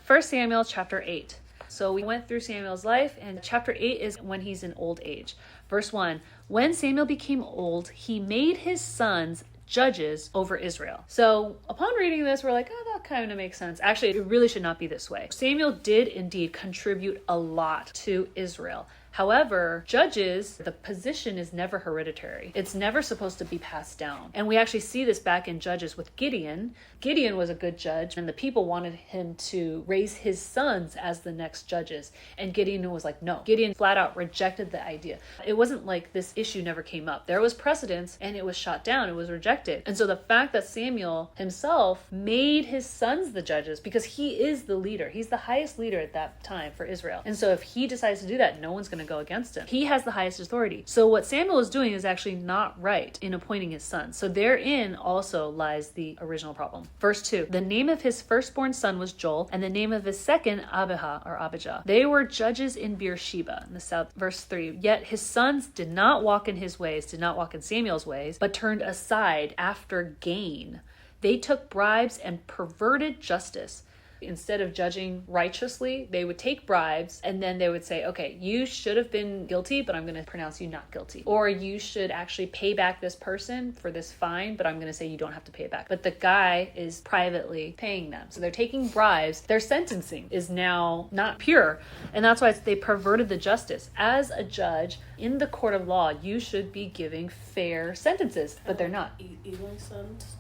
1 Samuel chapter 8. So we went through Samuel's life, and chapter 8 is when he's in old age. Verse 1, when Samuel became old, he made his sons judges over Israel. So upon reading this, we're like, oh, that kind of makes sense. Actually, it really should not be this way. Samuel did indeed contribute a lot to Israel. However, judges, the position is never hereditary. It's never supposed to be passed down. And we actually see this back in Judges with Gideon. Gideon was a good judge, and the people wanted him to raise his sons as the next judges. And Gideon was like, no. Gideon flat out rejected the idea. It wasn't like this issue never came up. There was precedence, and it was shot down. It was rejected. And so the fact that Samuel himself made his sons the judges, because he is the leader. He's the highest leader at that time for Israel. And so if he decides to do that, no one's going to go against him. He has the highest authority. So what Samuel is doing is actually not right in appointing his sons. So therein also lies the original problem. Verse 2, the name of his firstborn son was Joel, and the name of his second Abijah. They were judges in Beersheba in the south. Verse 3, yet his sons did not walk in his ways, did not walk in Samuel's ways, but turned aside after gain. They took bribes and perverted justice. Instead of judging righteously, they would take bribes and then they would say, okay, you should have been guilty, but I'm going to pronounce you not guilty. Or you should actually pay back this person for this fine, but I'm going to say you don't have to pay it back. But the guy is privately paying them. So they're taking bribes. Their sentencing is now not pure. And that's why they perverted the justice. As a judge in the court of law, you should be giving fair sentences, but they're not. Eli's sons?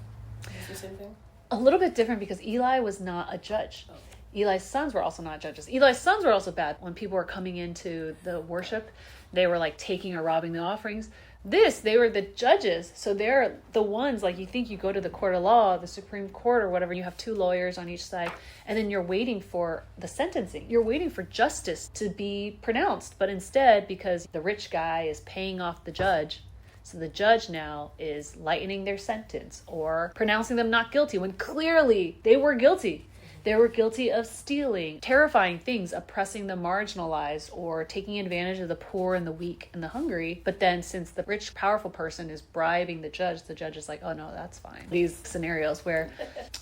Is the same thing? A little bit different because Eli was not a judge. Oh. Eli's sons were also not judges. Eli's sons were also bad. When people were coming into the worship, they were like taking or robbing the offerings. They were the judges. So they're the ones, like you think you go to the court of law, the Supreme Court or whatever, you have two lawyers on each side, and then you're waiting for the sentencing. You're waiting for justice to be pronounced. But instead, because the rich guy is paying off the judge, so the judge now is lightening their sentence or pronouncing them not guilty when clearly they were guilty. They were guilty of stealing, terrifying things, oppressing the marginalized, or taking advantage of the poor and the weak and the hungry. But then since the rich, powerful person is bribing the judge is like, oh no, that's fine. These scenarios where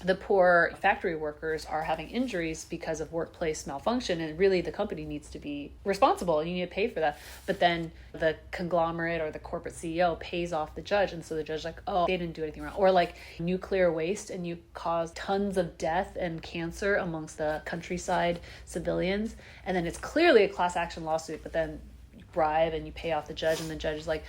the poor factory workers are having injuries because of workplace malfunction, and really the company needs to be responsible. You need to pay for that. But then the conglomerate or the corporate CEO pays off the judge, and so the judge is like, oh, they didn't do anything wrong. Or like nuclear waste, and you cause tons of death and cancer amongst the countryside civilians, and then it's clearly a class action lawsuit, but then you bribe and you pay off the judge, and the judge is like,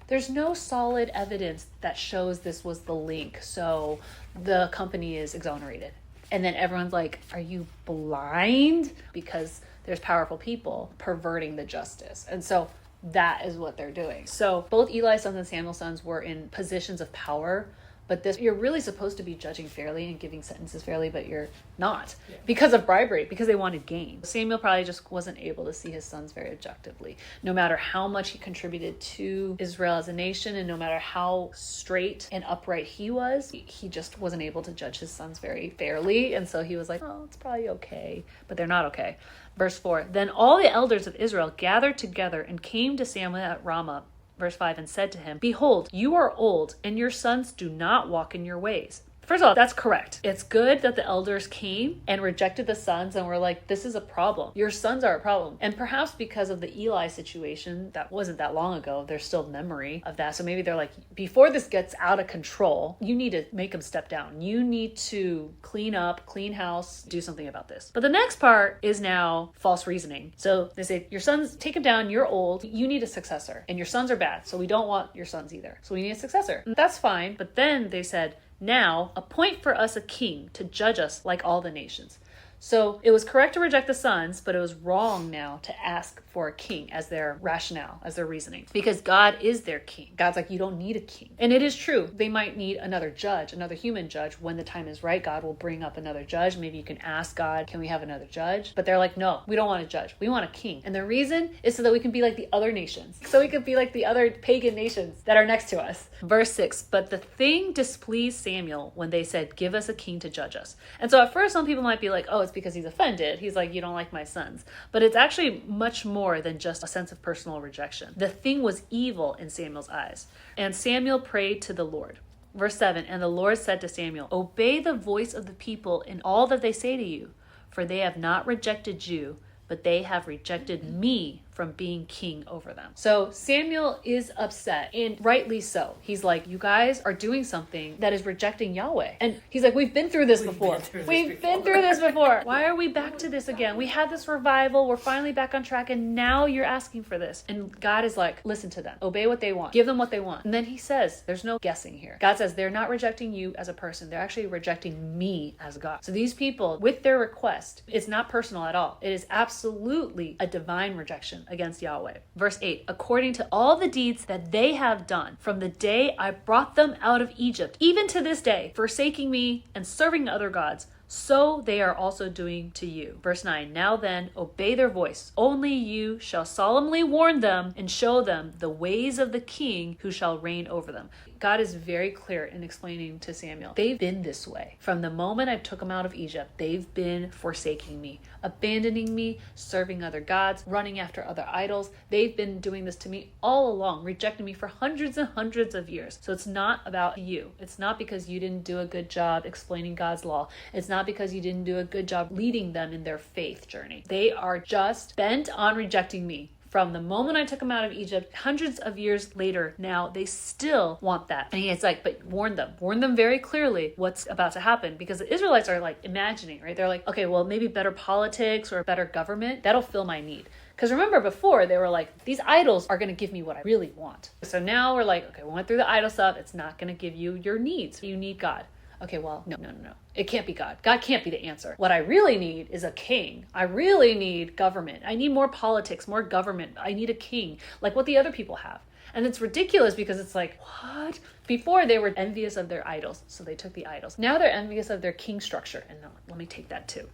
there's no solid evidence that shows this was the link, so the company is exonerated. And then everyone's like, are you blind? Because there's powerful people perverting the justice. And so that is what they're doing. So both Eli's sons and Samuel's sons were in positions of power, but you're really supposed to be judging fairly and giving sentences fairly, but you're not because of bribery, because they wanted gain. Samuel probably just wasn't able to see his sons very objectively. No matter how much he contributed to Israel as a nation, and no matter how straight and upright he was, he just wasn't able to judge his sons very fairly. And so he was like, oh, it's probably okay, but they're not okay. Verse 4, then all the elders of Israel gathered together and came to Samuel at Ramah. Verse 5, and said to him, behold, you are old, and your sons do not walk in your ways. First of all, that's correct. It's good that the elders came and rejected the sons and were like, this is a problem. Your sons are a problem. And perhaps because of the Eli situation, that wasn't that long ago, there's still memory of that. So maybe they're like, before this gets out of control, you need to make them step down. You need to clean up, clean house, do something about this. But the next part is now false reasoning. So they say, your sons, take them down, you're old, you need a successor. And your sons are bad, so we don't want your sons either. So we need a successor. And that's fine. But then they said, now, appoint for us a king to judge us like all the nations. So it was correct to reject the sons, but it was wrong now to ask for a king as their rationale, as their reasoning. Because God is their king. God's like, you don't need a king. And it is true. They might need another judge, another human judge. When the time is right, God will bring up another judge. Maybe you can ask God, can we have another judge? But they're like, no, we don't want a judge. We want a king. And the reason is so that we can be like the other nations. So we could be like the other pagan nations that are next to us. Verse 6, but the thing displeased Samuel when they said, give us a king to judge us. And so at first, some people might be like, oh, it's because he's offended. He's like, you don't like my sons. But it's actually much more than just a sense of personal rejection. The thing was evil in Samuel's eyes. And Samuel prayed to the Lord. Verse 7, and the Lord said to Samuel, obey the voice of the people in all that they say to you. for they have not rejected you, but they have rejected me from being king over them. So Samuel is upset, and rightly so. He's like, you guys are doing something that is rejecting Yahweh. And he's like, we've been through this before. We've been through this before. Why are we back to this again? We had this revival. We're finally back on track, and now you're asking for this. And God is like, listen to them. Obey what they want. Give them what they want. And then he says, there's no guessing here. God says they're not rejecting you as a person. They're actually rejecting me as God. So these people, with their request, it's not personal at all. It is absolutely a divine rejection against Yahweh. Verse 8, according to all the deeds that they have done from the day I brought them out of Egypt, even to this day, forsaking me and serving other gods, so they are also doing to you. Verse 9, now then, obey their voice. Only you shall solemnly warn them and show them the ways of the king who shall reign over them. God is very clear in explaining to Samuel, they've been this way. From the moment I took them out of Egypt, they've been forsaking me, abandoning me, serving other gods, running after other idols. They've been doing this to me all along, rejecting me for hundreds and hundreds of years. So it's not about you. It's not because you didn't do a good job explaining God's law. It's not because you didn't do a good job leading them in their faith journey. They are just bent on rejecting me. From the moment I took them out of Egypt, hundreds of years later, now they still want that. And he's like, but warn them very clearly what's about to happen, because the Israelites are like imagining, right? They're like, okay, well, maybe better politics or better government, that'll fill my need. Because remember before, they were like, these idols are going to give me what I really want. So now we're like, okay, we went through the idol stuff. It's not going to give you your needs. You need God. Okay, well, no. It can't be God. God can't be the answer. What I really need is a king. I really need government. I need more politics, more government. I need a king, like what the other people have. And it's ridiculous because it's like, what? Before they were envious of their idols, so they took the idols. Now they're envious of their king structure. And no, let me take that too.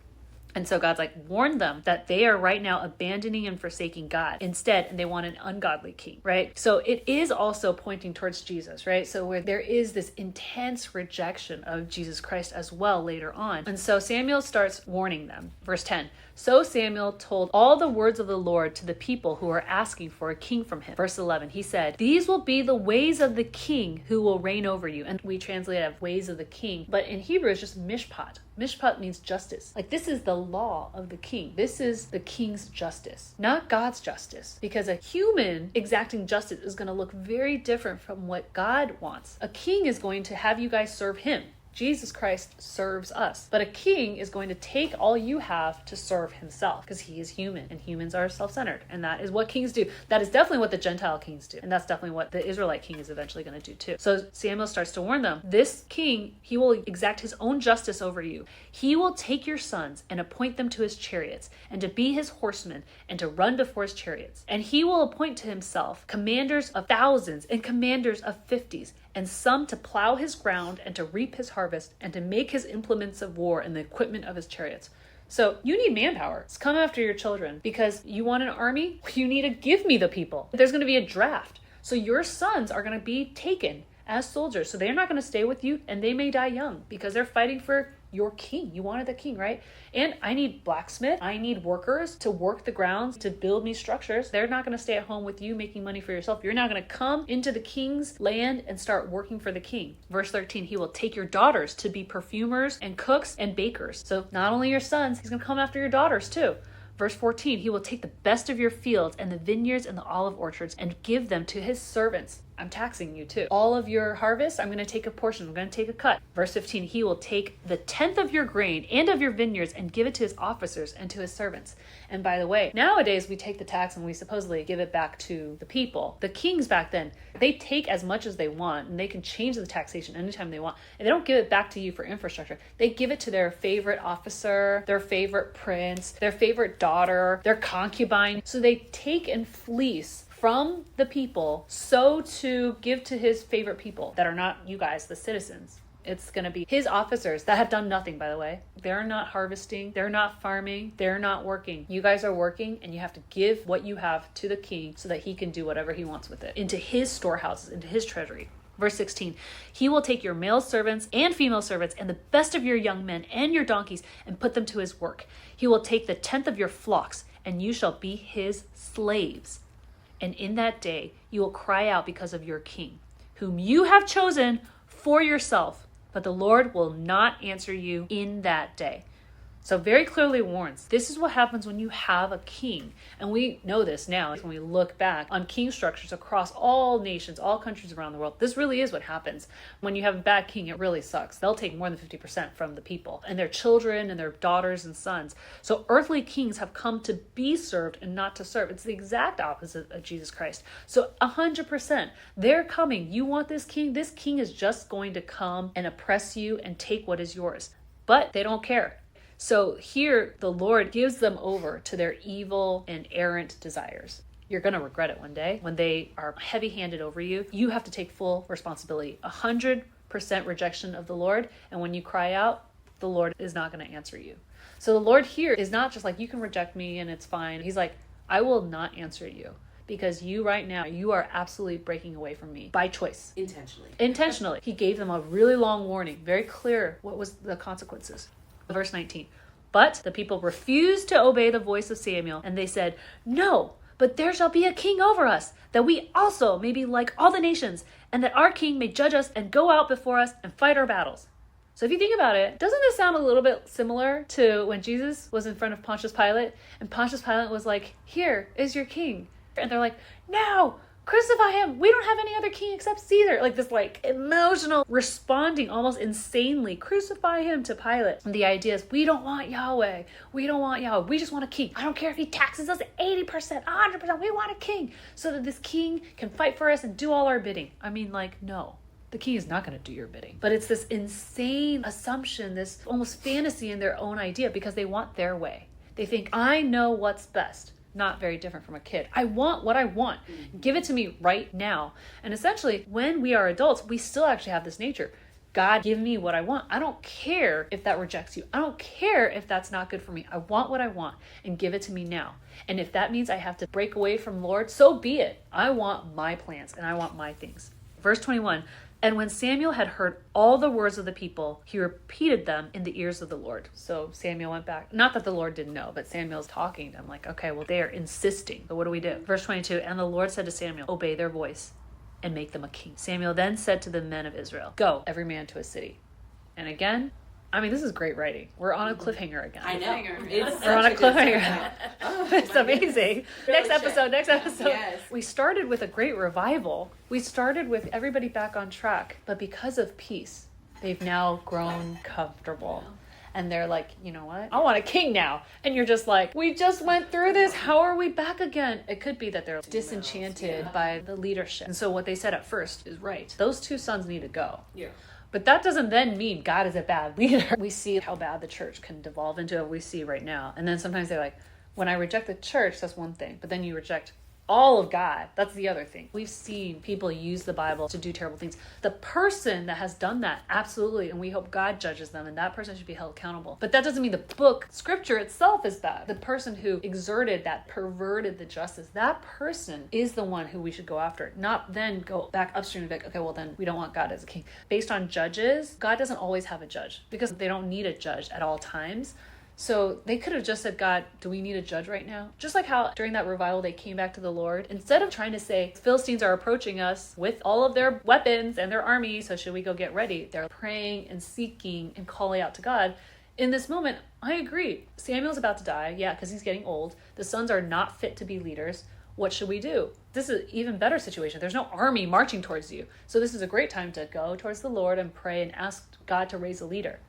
And so God's like, warn them that they are right now abandoning and forsaking God instead, and they want an ungodly king, right? So it is also pointing towards Jesus, right? So where there is this intense rejection of Jesus Christ as well later on. And so Samuel starts warning them. Verse 10, so Samuel told all the words of the Lord to the people who are asking for a king from him. Verse 11, he said, these will be the ways of the king who will reign over you. And we translate it as ways of the king, but in Hebrew it's just mishpat. Mishpat means justice. Like this is the law of the king. This is the king's justice, not God's justice. Because a human exacting justice is going to look very different from what God wants. A king is going to have you guys serve him. Jesus Christ serves us. But a king is going to take all you have to serve himself because he is human and humans are self-centered. And that is what kings do. That is definitely what the Gentile kings do. And that's definitely what the Israelite king is eventually going to do too. So Samuel starts to warn them, this king, he will exact his own justice over you. He will take your sons and appoint them to his chariots and to be his horsemen and to run before his chariots. And he will appoint to himself commanders of thousands and commanders of 50s, and some to plow his ground and to reap his harvest and to make his implements of war and the equipment of his chariots. So you need manpower. It's come after your children because you want an army. You need to give me the people. There's going to be a draft. So your sons are going to be taken as soldiers. So they're not going to stay with you and they may die young because they're fighting for your king. You wanted the king, right? And I need blacksmith. I need workers to work the grounds, to build me structures. They're not going to stay at home with you making money for yourself. You're not going to come into the king's land and start working for the king. Verse 13, he will take your daughters to be perfumers and cooks and bakers. So not only your sons, he's going to come after your daughters too. Verse 14, he will take the best of your fields and the vineyards and the olive orchards and give them to his servants. I'm taxing you too. All of your harvest, I'm going to take a portion. I'm going to take a cut. Verse 15, he will take the 10th of your grain and of your vineyards and give it to his officers and to his servants. And by the way, nowadays we take the tax and we supposedly give it back to the people. The kings back then, they take as much as they want and they can change the taxation anytime they want. And they don't give it back to you for infrastructure. They give it to their favorite officer, their favorite prince, their favorite daughter, their concubine. So they take and fleece from the people so to give to his favorite people that are not you guys, the citizens. It's going to be his officers that have done nothing, by the way. They're not harvesting. They're not farming. They're not working. You guys are working and you have to give what you have to the king so that he can do whatever he wants with it into his storehouses, into his treasury. Verse 16, he will take your male servants and female servants and the best of your young men and your donkeys and put them to his work. He will take the 10th of your flocks and you shall be his slaves. And in that day, you will cry out because of your king, whom you have chosen for yourself. But the Lord will not answer you in that day. So very clearly warns, this is what happens when you have a king. And we know this now when we look back on king structures across all nations, all countries around the world. This really is what happens. When you have a bad king, it really sucks. They'll take more than 50% from the people and their children and their daughters and sons. So earthly kings have come to be served and not to serve. It's the exact opposite of Jesus Christ. So 100%, they're coming. You want this king? This king is just going to come and oppress you and take what is yours. But they don't care. So here, the Lord gives them over to their evil and errant desires. You're going to regret it one day. When they are heavy-handed over you, you have to take full responsibility. 100% rejection of the Lord. And when you cry out, the Lord is not going to answer you. So the Lord here is not just like, you can reject me and it's fine. He's like, I will not answer you. Because you right now, you are absolutely breaking away from me by choice. Intentionally. He gave them a really long warning, very clear what was the consequences. Verse 19, but the people refused to obey the voice of Samuel, and they said, no, but there shall be a king over us, that we also may be like all the nations, and that our king may judge us and go out before us and fight our battles. So if you think about it, doesn't this sound a little bit similar to when Jesus was in front of Pontius Pilate, and Pontius Pilate was like, here is your king. And they're like, no, crucify him. We don't have any other king except Caesar. Like this like emotional responding almost insanely. Crucify him to Pilate. And the idea is we don't want Yahweh. We don't want Yahweh. We just want a king. I don't care if he taxes us 80%, 100%. We want a king so that this king can fight for us and do all our bidding. I mean, like, no. The king is not going to do your bidding. But it's this insane assumption, this almost fantasy in their own idea because they want their way. They think, I know what's best. Not very different from a kid. I want what I want. Give it to me right now. And essentially, when we are adults, we still actually have this nature. God, give me what I want. I don't care if that rejects you. I don't care if that's not good for me. I want what I want and give it to me now. And if that means I have to break away from Lord, so be it. I want my plans and I want my things. Verse 21, and when Samuel had heard all the words of the people, he repeated them in the ears of the Lord. So Samuel went back. Not that the Lord didn't know, but Samuel's talking to him like, okay, well, they are insisting. So what do we do? Verse 22, and the Lord said to Samuel, obey their voice and make them a king. Samuel then said to the men of Israel, go, every man to his city. And again, I mean, this is great writing. We're on a cliffhanger again. I know. We're on a cliffhanger. It's amazing. Next episode. Yes. We started with a great revival. We started with everybody back on track. But because of peace, they've now grown comfortable. And they're like, you know what? I want a king now. And you're just like, we just went through this. How are we back again? It could be that they're disenchanted by the leadership. And so what they said at first is right. Those two sons need to go. Yeah. But that doesn't then mean God is a bad leader. We see how bad the church can devolve into what we see right now. And then sometimes they're like, when I reject the church, that's one thing. But then you reject all of God. That's the other thing. We've seen people use the Bible to do terrible things. The person that has done that, absolutely. And we hope God judges them and that person should be held accountable. But that doesn't mean the book, scripture itself is bad. The person who exerted that, perverted the justice, that person is the one who we should go after. Not then go back upstream and be like, okay, well then we don't want God as a king. Based on judges, God doesn't always have a judge because they don't need a judge at all times. So they could have just said, God, do we need a judge right now? Just like how during that revival, they came back to the Lord. Instead of trying to say, Philistines are approaching us with all of their weapons and their army, so should we go get ready? They're praying and seeking and calling out to God. In this moment, I agree. Samuel's about to die. Yeah, because he's getting old. The sons are not fit to be leaders. What should we do? This is an even better situation. There's no army marching towards you. So this is a great time to go towards the Lord and pray and ask God to raise a leader.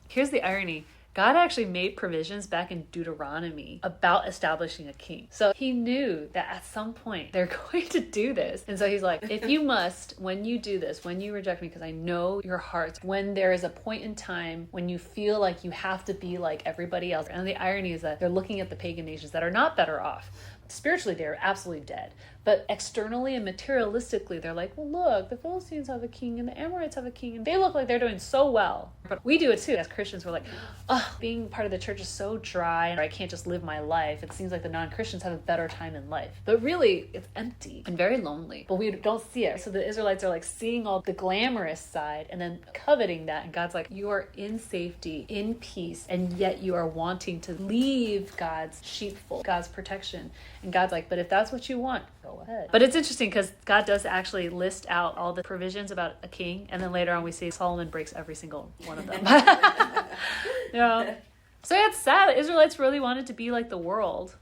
Here's the irony. God actually made provisions back in Deuteronomy about establishing a king. So he knew that at some point they're going to do this. And so he's like, if you must, when you do this, when you reject me, because I know your hearts, when there is a point in time when you feel like you have to be like everybody else. And the irony is that they're looking at the pagan nations that are not better off. Spiritually, they're absolutely dead. But externally and materialistically, they're like, well, look, the Philistines have a king and the Amorites have a king. And they look like they're doing so well. But we do it too. As Christians, we're like, oh, being part of the church is so dry. And I can't just live my life. It seems like the non-Christians have a better time in life. But really, it's empty and very lonely. But we don't see it. So the Israelites are like seeing all the glamorous side and then coveting that. And God's like, you are in safety, in peace. And yet you are wanting to leave God's sheepfold, God's protection. And God's like, but if that's what you want, go ahead. But it's interesting because God does actually list out all the provisions about a king. And then later on we see Solomon breaks every single one of them. Yeah. So yeah, it's sad. The Israelites really wanted to be like the world.